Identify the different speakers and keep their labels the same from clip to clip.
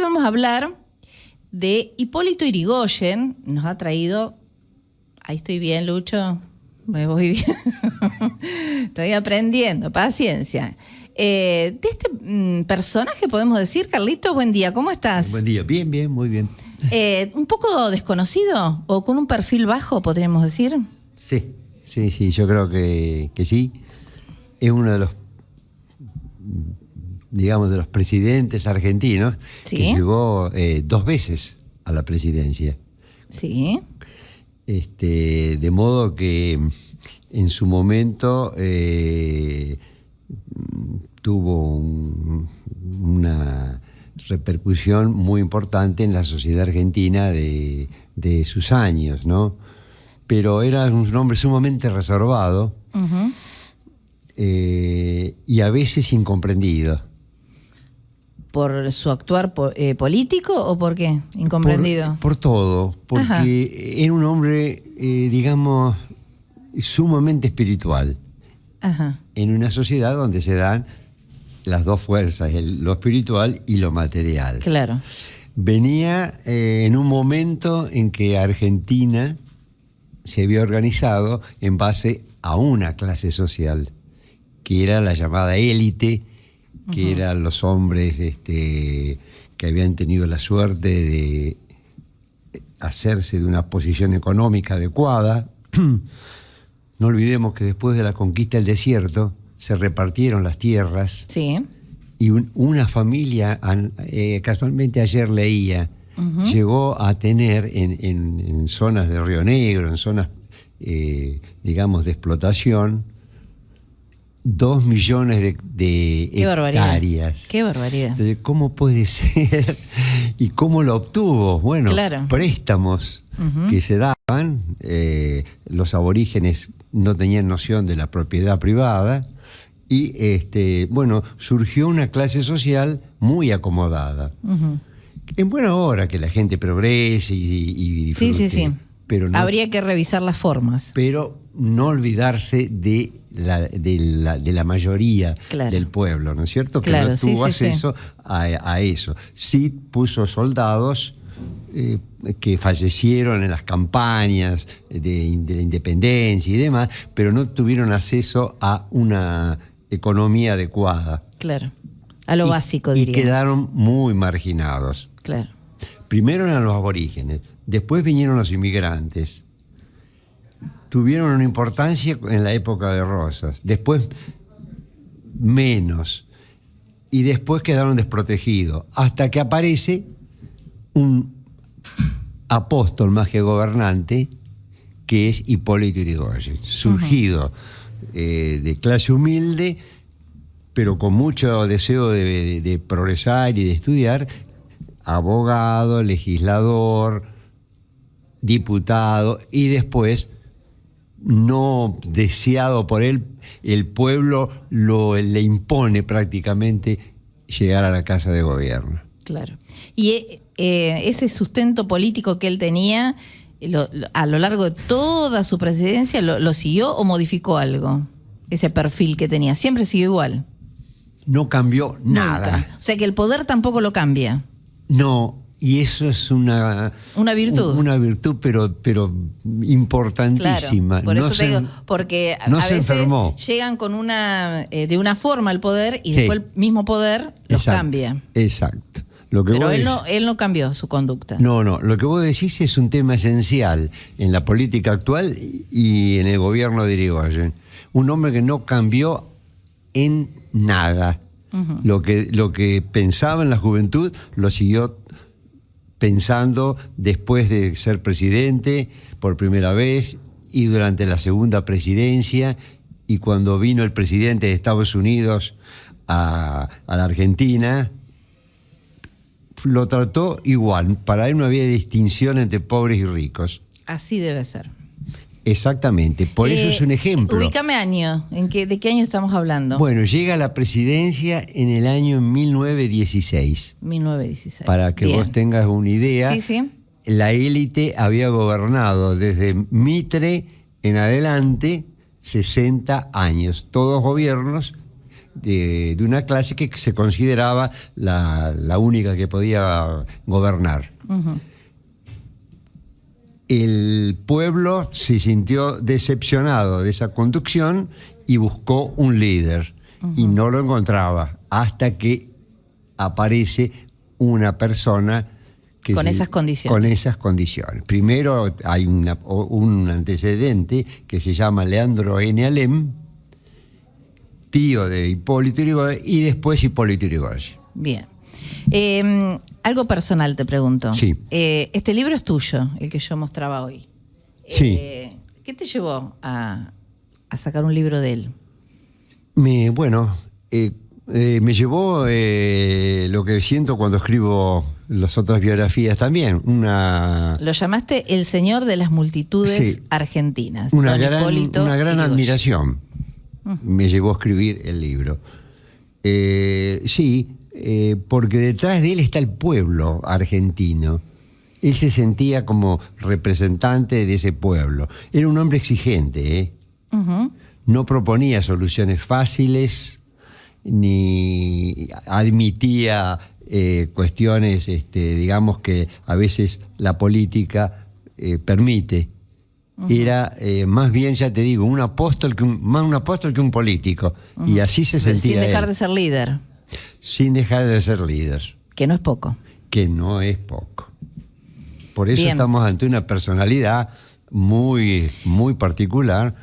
Speaker 1: hoy vamos a hablar de Hipólito Yrigoyen. Nos ha traído... Ahí estoy bien, Lucho. Me voy bien. Estoy aprendiendo, paciencia. De este personaje podemos decir, Carlito, buen día, ¿cómo estás?
Speaker 2: Buen día, bien, muy bien.
Speaker 1: ¿Un poco desconocido o con un perfil bajo, podríamos decir?
Speaker 2: Sí, yo creo que sí. Es uno de los, digamos, de los presidentes argentinos
Speaker 1: ¿Sí?
Speaker 2: que llegó 2 veces a la presidencia.
Speaker 1: Sí.
Speaker 2: De modo que en su momento tuvo una repercusión muy importante en la sociedad argentina de sus años, ¿no? Pero era un hombre sumamente reservado.
Speaker 1: Uh-huh.
Speaker 2: Y a veces incomprendido.
Speaker 1: ¿Por su actuar político o por qué? Incomprendido.
Speaker 2: Por todo, porque
Speaker 1: Ajá.
Speaker 2: era un hombre, digamos, sumamente espiritual.
Speaker 1: Ajá.
Speaker 2: En una sociedad donde se dan las dos fuerzas, lo espiritual y lo material.
Speaker 1: Claro.
Speaker 2: Venía en un momento en que Argentina se había organizado en base a una clase social, que era la llamada élite, que
Speaker 1: Uh-huh.
Speaker 2: eran los hombres que habían tenido la suerte de hacerse de una posición económica adecuada. No olvidemos que después de la conquista del desierto se repartieron las tierras.
Speaker 1: Sí.
Speaker 2: Y una familia, casualmente ayer leía,
Speaker 1: Uh-huh.
Speaker 2: llegó a tener en zonas de Río Negro, en zonas, digamos, de explotación, 2 millones de
Speaker 1: Qué barbaridad.
Speaker 2: hectáreas.
Speaker 1: Qué barbaridad.
Speaker 2: Entonces, ¿cómo puede ser? ¿Y cómo lo obtuvo? Bueno,
Speaker 1: Claro.
Speaker 2: préstamos
Speaker 1: Uh-huh.
Speaker 2: que se daban. Los aborígenes no tenían noción de la propiedad privada. Y, bueno, surgió una clase social muy acomodada.
Speaker 1: Uh-huh.
Speaker 2: En buena hora que la gente progrese y disfrute.
Speaker 1: Sí.
Speaker 2: Pero no,
Speaker 1: Habría que revisar las formas.
Speaker 2: pero no olvidarse de la mayoría,
Speaker 1: Claro.
Speaker 2: del pueblo, ¿no es cierto? Que
Speaker 1: Claro,
Speaker 2: no
Speaker 1: sí,
Speaker 2: tuvo
Speaker 1: sí, sí.
Speaker 2: acceso a eso. Sí puso soldados que fallecieron en las campañas de la independencia y demás, pero no tuvieron acceso a una economía adecuada.
Speaker 1: Claro. A lo básico,
Speaker 2: Y
Speaker 1: diría.
Speaker 2: quedaron muy marginados.
Speaker 1: Claro.
Speaker 2: Primero eran los aborígenes, después vinieron los inmigrantes. Tuvieron una importancia en la época de Rosas, después menos, y después quedaron desprotegidos, hasta que aparece un apóstol más que gobernante, que es Hipólito Yrigoyen, surgido de clase humilde, pero con mucho deseo de progresar y de estudiar, abogado, legislador, diputado, y después, no deseado por él, el pueblo le impone prácticamente llegar a la Casa de Gobierno.
Speaker 1: Claro. Y ese sustento político que él tenía, a lo largo de toda su presidencia, ¿lo siguió o modificó algo? Ese perfil que tenía, ¿siempre siguió igual?
Speaker 2: No cambió nada.
Speaker 1: Nunca. O sea que el poder tampoco lo cambia.
Speaker 2: No, y eso es una
Speaker 1: virtud.
Speaker 2: Una virtud, pero importantísima.
Speaker 1: Claro, por eso
Speaker 2: No
Speaker 1: te digo, porque
Speaker 2: no
Speaker 1: a
Speaker 2: se
Speaker 1: veces
Speaker 2: enfermó.
Speaker 1: llegan con de una forma al poder y
Speaker 2: Sí.
Speaker 1: después el mismo poder los
Speaker 2: Exacto,
Speaker 1: cambia.
Speaker 2: Exacto. Lo que
Speaker 1: Pero
Speaker 2: vos
Speaker 1: él no cambió su conducta.
Speaker 2: No, lo que vos decís es un tema esencial en la política actual y en el gobierno de Yrigoyen. Un hombre que no cambió en nada.
Speaker 1: Uh-huh.
Speaker 2: Lo que pensaba en la juventud lo siguió pensando después de ser presidente por primera vez y durante la segunda presidencia, y cuando vino el presidente de Estados Unidos a la Argentina, lo trató igual. Para él no había distinción entre pobres y ricos.
Speaker 1: Así debe ser.
Speaker 2: Exactamente, por eso es un ejemplo.
Speaker 1: Ubícame año, ¿de qué año estamos hablando?
Speaker 2: Bueno, llega a la presidencia en el año 1916.
Speaker 1: 1916.
Speaker 2: Para que
Speaker 1: Bien.
Speaker 2: vos tengas una idea,
Speaker 1: Sí.
Speaker 2: la élite había gobernado desde Mitre en adelante 60 años, todos gobiernos de una clase que se consideraba la única que podía gobernar.
Speaker 1: Ujú.
Speaker 2: El pueblo se sintió decepcionado de esa conducción y buscó un líder. Y no lo encontraba hasta que aparece una persona que
Speaker 1: Con esas condiciones.
Speaker 2: Con esas condiciones. Primero hay un antecedente que se llama Leandro N. Alem, tío de Hipólito Yrigoyen, y después Hipólito Yrigoyen.
Speaker 1: Bien. Algo personal te pregunto.
Speaker 2: Sí.
Speaker 1: Este libro es tuyo, el que yo mostraba hoy.
Speaker 2: Sí.
Speaker 1: ¿Qué te llevó a sacar un libro de él?
Speaker 2: Me llevó lo que siento cuando escribo las otras biografías también.
Speaker 1: Lo llamaste el señor de las multitudes
Speaker 2: Sí.
Speaker 1: argentinas.
Speaker 2: Una
Speaker 1: Don
Speaker 2: gran
Speaker 1: Hipólito Yrigoyen.
Speaker 2: admiración me llevó a escribir el libro. Porque detrás de él está el pueblo argentino. Él se sentía como representante de ese pueblo. Era un hombre exigente,
Speaker 1: Ujú.
Speaker 2: No proponía soluciones fáciles, ni admitía cuestiones, digamos, que a veces la política permite. Era más bien, ya te digo, más un apóstol que un político. Y así se sentía
Speaker 1: Sin dejar
Speaker 2: él.
Speaker 1: de ser líder,
Speaker 2: Sin dejar de ser líder,
Speaker 1: que no es poco.
Speaker 2: que no es poco. Por eso
Speaker 1: Bien.
Speaker 2: estamos ante una personalidad muy, muy particular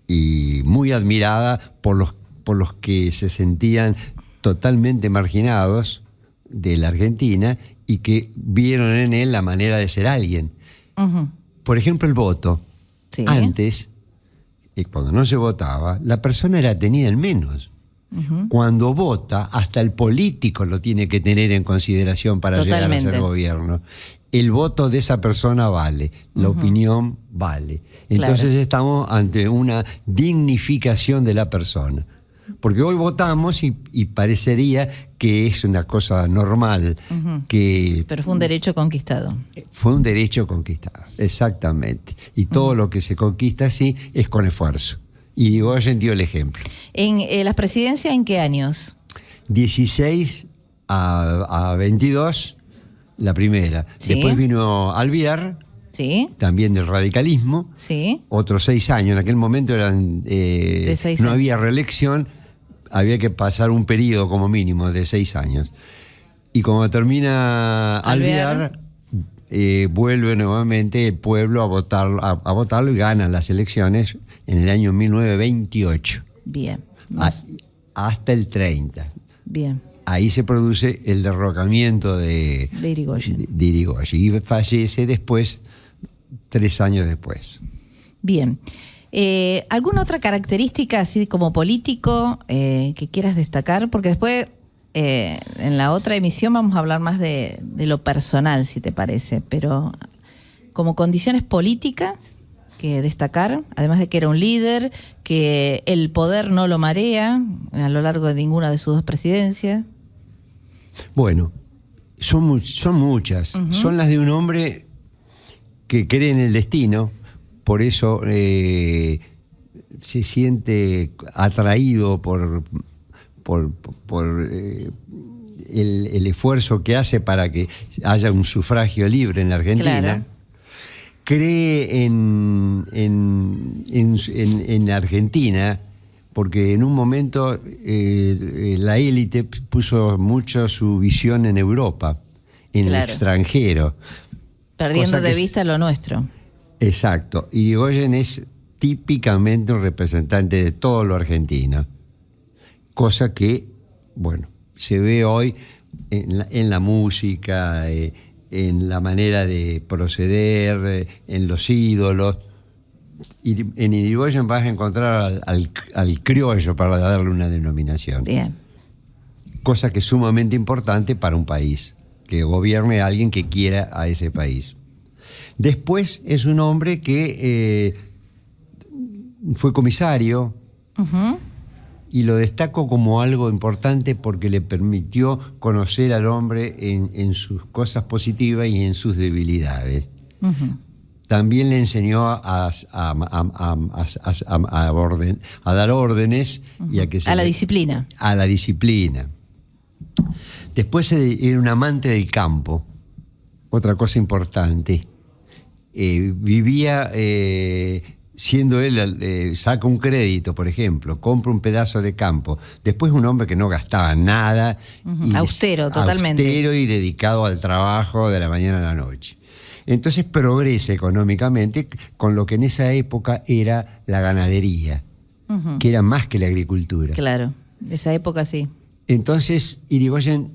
Speaker 2: y muy admirada por los que se sentían totalmente marginados de la Argentina y que vieron en él la manera de ser alguien.
Speaker 1: Ujú.
Speaker 2: Por ejemplo, el voto.
Speaker 1: Sí.
Speaker 2: Antes, cuando no se votaba, la persona era tenida en menos.
Speaker 1: Ujú.
Speaker 2: Cuando vota, hasta el político lo tiene que tener en consideración para llegar a
Speaker 1: Totalmente.
Speaker 2: ser gobierno. El voto de esa persona vale, la opinión vale. Entonces
Speaker 1: Claro.
Speaker 2: estamos ante una dignificación de la persona. Porque hoy votamos y parecería que es una cosa normal, que
Speaker 1: Pero fue un derecho conquistado.
Speaker 2: fue un derecho conquistado, exactamente. Y todo lo que se conquista así es con esfuerzo. Y Yrigoyen dio el ejemplo.
Speaker 1: ¿En las presidencias en qué años?
Speaker 2: 16 a 22, la primera.
Speaker 1: Sí.
Speaker 2: Después vino Alvear,
Speaker 1: Sí,
Speaker 2: también del radicalismo.
Speaker 1: sí.
Speaker 2: Otros 6 años. En aquel momento eran
Speaker 1: De 6
Speaker 2: no
Speaker 1: años.
Speaker 2: había reelección, había que pasar un periodo como mínimo de 6 años. Y cuando termina
Speaker 1: Alvear,
Speaker 2: vuelve nuevamente el pueblo a votarlo y ganan las elecciones en el año 1928,
Speaker 1: Bien.
Speaker 2: hasta el 30.
Speaker 1: Bien.
Speaker 2: Ahí se produce el derrocamiento de
Speaker 1: Yrigoyen.
Speaker 2: Yrigoyen y fallece después, 3 años después.
Speaker 1: Bien. ¿Alguna otra característica así como político que quieras destacar? Porque después en la otra emisión vamos a hablar más de lo personal, si te parece, pero como condiciones políticas que destacar, además de que era un líder, que el poder no lo marea a lo largo de ninguna de sus 2 presidencias.
Speaker 2: Bueno, son muchas. Son las de un hombre que cree en el destino, por eso se siente atraído por el esfuerzo que hace para que haya un sufragio libre en la Argentina.
Speaker 1: Claro.
Speaker 2: Cree en Argentina porque en un momento la élite puso mucho su visión en Europa, en
Speaker 1: Claro.
Speaker 2: el extranjero.
Speaker 1: Perdiendo
Speaker 2: Cosa
Speaker 1: de
Speaker 2: que
Speaker 1: vista lo nuestro.
Speaker 2: Exacto. Y Yrigoyen es típicamente un representante de todo lo argentino. Cosa que, bueno, se ve hoy en la música, en la manera de proceder, en los ídolos. Y en Yrigoyen vas a encontrar al criollo para darle una denominación.
Speaker 1: Bien.
Speaker 2: Cosa que es sumamente importante para un país, que gobierne a alguien que quiera a ese país. Después es un hombre que fue comisario,
Speaker 1: Ujú.
Speaker 2: y lo destaco como algo importante porque le permitió conocer al hombre en sus cosas positivas y en sus debilidades.
Speaker 1: Ujú.
Speaker 2: también le enseñó a dar órdenes y a que
Speaker 1: a la disciplina.
Speaker 2: A la disciplina. Después era un amante del campo, otra cosa importante. Vivía, siendo él, saca un crédito, por ejemplo, compra un pedazo de campo. Después un hombre que no gastaba nada.
Speaker 1: Austero, totalmente.
Speaker 2: Austero y dedicado al trabajo de la mañana a la noche. Entonces progresa económicamente con lo que en esa época era la ganadería, que era más que la agricultura.
Speaker 1: Claro, de esa época sí.
Speaker 2: Entonces Irigoyen,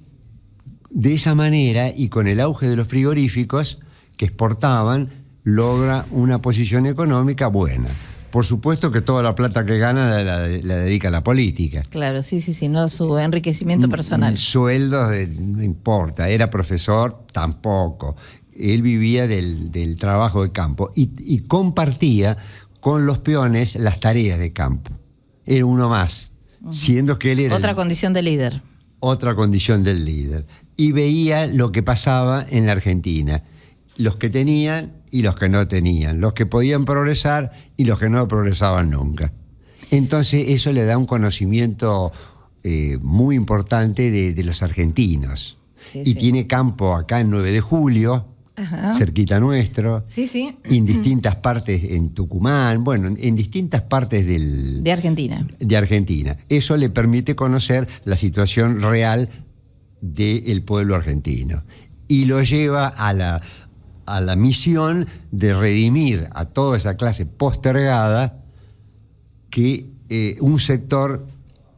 Speaker 2: de esa manera y con el auge de los frigoríficos que exportaban, logra una posición económica buena. Por supuesto que toda la plata que gana la dedica a la política.
Speaker 1: Claro, sí, no su enriquecimiento personal.
Speaker 2: Sueldos, no importa. Era profesor, tampoco. Él vivía del trabajo de campo y compartía con los peones las tareas de campo. Era uno más, siendo que él era...
Speaker 1: Otra condición de líder.
Speaker 2: Otra condición del líder. Y veía lo que pasaba en la Argentina. Los que tenían y los que no tenían. Los que podían progresar y los que no progresaban nunca. Entonces eso le da un conocimiento muy importante de los argentinos. Sí. Tiene campo acá en 9 de Julio, cerquita nuestro.
Speaker 1: Sí.
Speaker 2: En distintas partes en Tucumán, bueno, en distintas partes
Speaker 1: de Argentina.
Speaker 2: De Argentina. Eso le permite conocer la situación real del pueblo argentino. Y lo lleva a la misión de redimir a toda esa clase postergada que un sector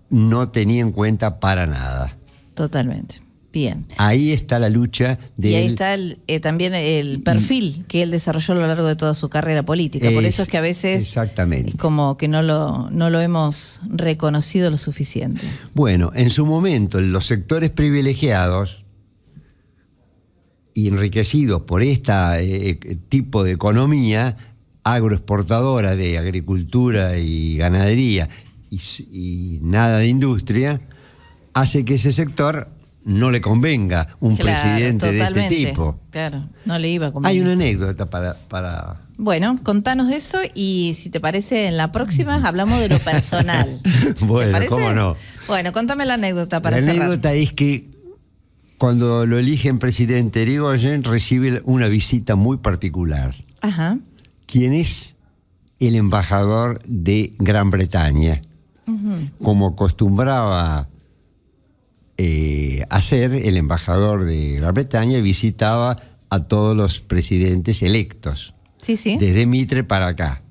Speaker 2: no tenía en cuenta para nada.
Speaker 1: Totalmente. Bien.
Speaker 2: Ahí está la lucha de
Speaker 1: y ahí está también el perfil que él desarrolló a lo largo de toda su carrera política. Por eso es que a veces
Speaker 2: exactamente.
Speaker 1: Es como que no lo hemos reconocido lo suficiente.
Speaker 2: Bueno, en su momento, los sectores privilegiados y enriquecidos por este tipo de economía agroexportadora de agricultura y ganadería y nada de industria, hace que ese sector no le convenga un presidente
Speaker 1: totalmente.
Speaker 2: De este tipo.
Speaker 1: Claro, no le iba a convenir.
Speaker 2: Hay una anécdota para...
Speaker 1: Bueno, contanos de eso y si te parece en la próxima hablamos de lo personal.
Speaker 2: Bueno,
Speaker 1: ¿te parece?
Speaker 2: ¿cómo no?
Speaker 1: Bueno, contame la anécdota para cerrar.
Speaker 2: La anécdota es que cuando lo eligen presidente Irigoyen recibe una visita muy particular.
Speaker 1: Ajá.
Speaker 2: ¿Quién es? El embajador de Gran Bretaña. Como acostumbraba hacer, el embajador de Gran Bretaña visitaba a todos los presidentes electos.
Speaker 1: Sí.
Speaker 2: Desde Mitre para acá.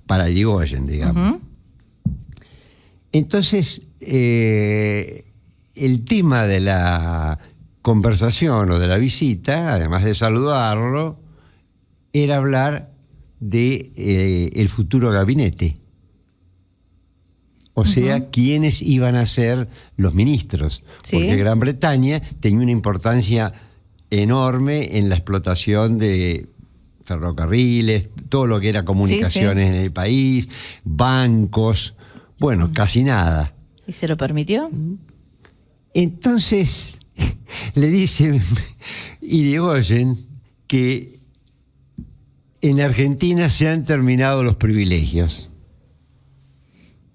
Speaker 2: Para Irigoyen, digamos. Entonces, el tema de la conversación o de la visita, además de saludarlo, era hablar de el futuro gabinete. O sea, quiénes iban a ser los ministros.
Speaker 1: Sí.
Speaker 2: Porque Gran Bretaña tenía una importancia enorme en la explotación de ferrocarriles, todo lo que era comunicaciones en el país, bancos, bueno, casi nada.
Speaker 1: ¿Y se lo permitió?
Speaker 2: Entonces le dice Irigoyen que en Argentina se han terminado los privilegios.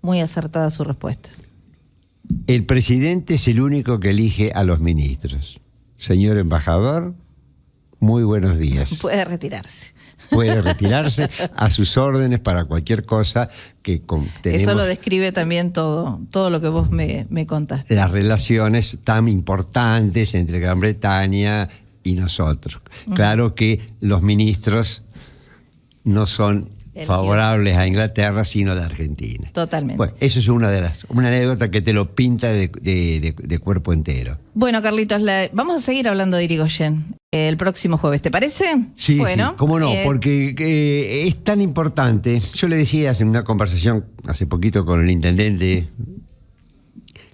Speaker 1: Muy acertada su respuesta.
Speaker 2: El presidente es el único que elige a los ministros. Señor embajador, muy buenos días.
Speaker 1: Puede retirarse.
Speaker 2: Puede retirarse a sus órdenes para cualquier cosa que tenemos.
Speaker 1: Eso lo describe también todo lo que vos me contaste.
Speaker 2: Las relaciones tan importantes entre Gran Bretaña y nosotros. Claro que los ministros no son favorables a Inglaterra, sino a la Argentina.
Speaker 1: Totalmente.
Speaker 2: Bueno, eso es una anécdota que te lo pinta de cuerpo entero.
Speaker 1: Bueno, Carlitos, vamos a seguir hablando de Irigoyen el próximo jueves, ¿te parece?
Speaker 2: Sí,
Speaker 1: bueno,
Speaker 2: sí, cómo no, porque es tan importante. Yo le decía en una conversación hace poquito con el intendente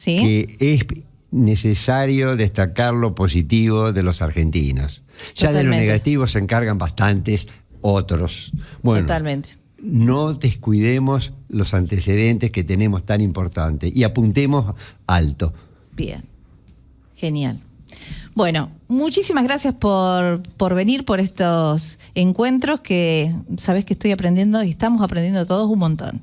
Speaker 2: que es necesario destacar lo positivo de los argentinos. Ya Totalmente. De lo negativo se encargan bastantes otros. Bueno,
Speaker 1: Totalmente.
Speaker 2: No descuidemos los antecedentes que tenemos tan importantes y apuntemos alto.
Speaker 1: Bien, genial. Bueno, muchísimas gracias por venir, por estos encuentros que sabes que estoy aprendiendo y estamos aprendiendo todos un montón.